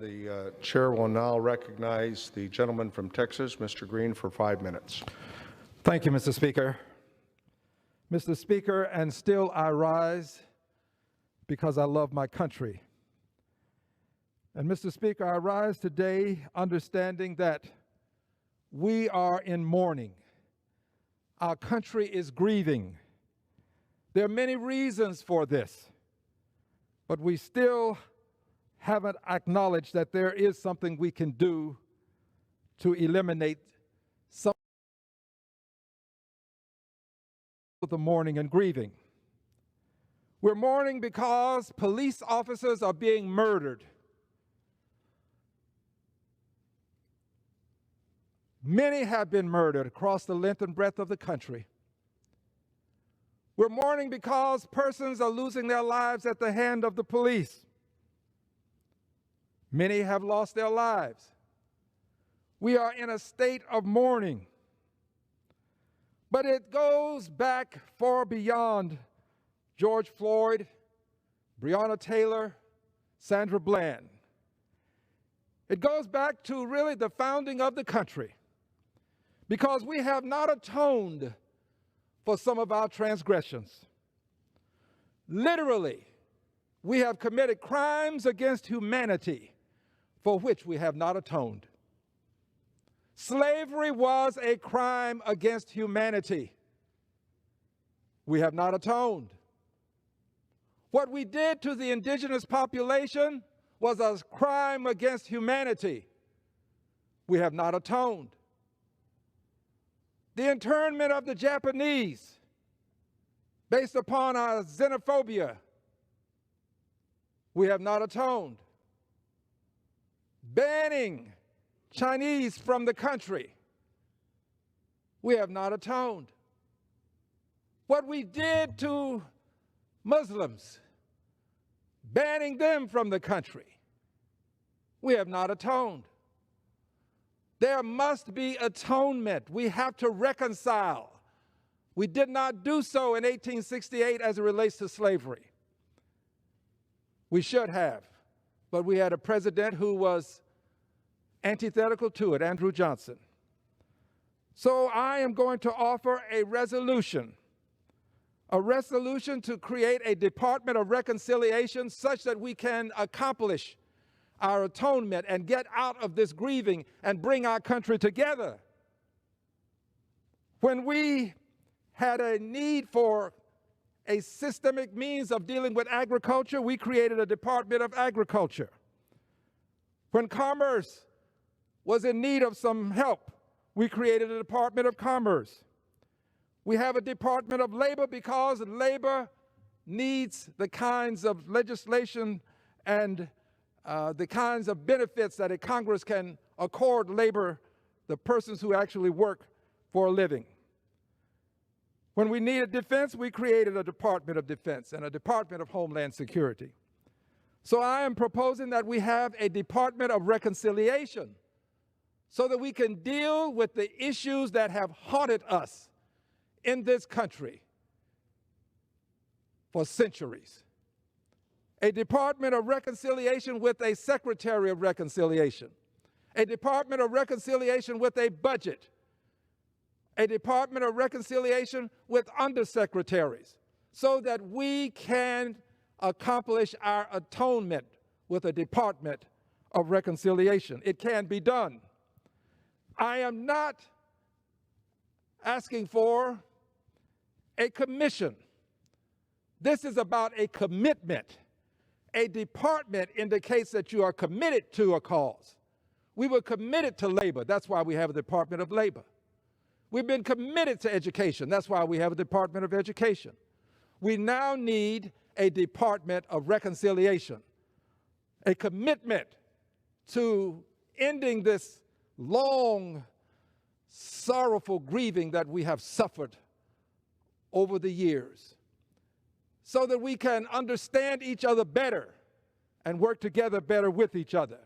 The chair will now recognize the gentleman from Texas, Mr. Green, for 5 minutes. Thank you, Mr. Speaker. Mr. Speaker, and still I rise because I love my country. And Mr. Speaker, I rise today understanding that we are in mourning. Our country is grieving. There are many reasons for this, but we still haven't acknowledged that there is something we can do to eliminate some of the mourning and grieving. We're mourning because police officers are being murdered. Many have been murdered across the length and breadth of the country. We're mourning because persons are losing their lives at the hand of the police. Many have lost their lives. We are in a state of mourning. But it goes back far beyond George Floyd, Breonna Taylor, Sandra Bland. It goes back to really the founding of the country, because we have not atoned for some of our transgressions. Literally, we have committed crimes against humanity for which we have not atoned. Slavery was a crime against humanity. We have not atoned. What we did to the indigenous population was a crime against humanity. We have not atoned. The internment of the Japanese, based upon our xenophobia, we have not atoned. Banning Chinese from the country, we have not atoned. What we did to Muslims, banning them from the country, we have not atoned. There must be atonement. We have to reconcile. We did not do so in 1868 as it relates to slavery. We should have, but we had a president who was antithetical to it, Andrew Johnson. So I am going to offer a resolution to create a Department of Reconciliation such that we can accomplish our atonement and get out of this grieving and bring our country together. When we had a need for a systemic means of dealing with agriculture, we created a Department of Agriculture. When commerce was in need of some help, we created a Department of Commerce. We have a Department of Labor because labor needs the kinds of legislation and the kinds of benefits that a Congress can accord labor, the persons who actually work for a living. When we needed defense, we created a Department of Defense and a Department of Homeland Security. So I am proposing that we have a Department of Reconciliation so that we can deal with the issues that have haunted us in this country for centuries. A Department of Reconciliation with a Secretary of Reconciliation, a Department of Reconciliation with a budget, a Department of Reconciliation with undersecretaries, so that we can accomplish our atonement with a Department of Reconciliation. It can be done. I am not asking for a commission. This is about a commitment. A department indicates that you are committed to a cause. We were committed to labor. That's why we have a Department of Labor. We've been committed to education. That's why we have a Department of Education. We now need a Department of Reconciliation, a commitment to ending this long, sorrowful grieving that we have suffered over the years, so that we can understand each other better and work together better with each other.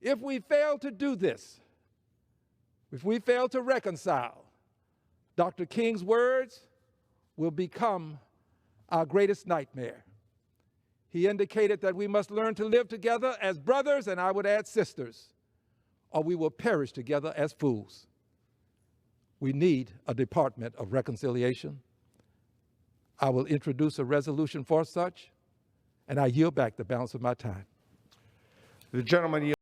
If we fail to do this, if we fail to reconcile, Dr. King's words will become our greatest nightmare. He indicated that we must learn to live together as brothers, and I would add sisters, or we will perish together as fools. We need a Department of Reconciliation. I will introduce a resolution for such, and I yield back the balance of my time. The gentleman yields.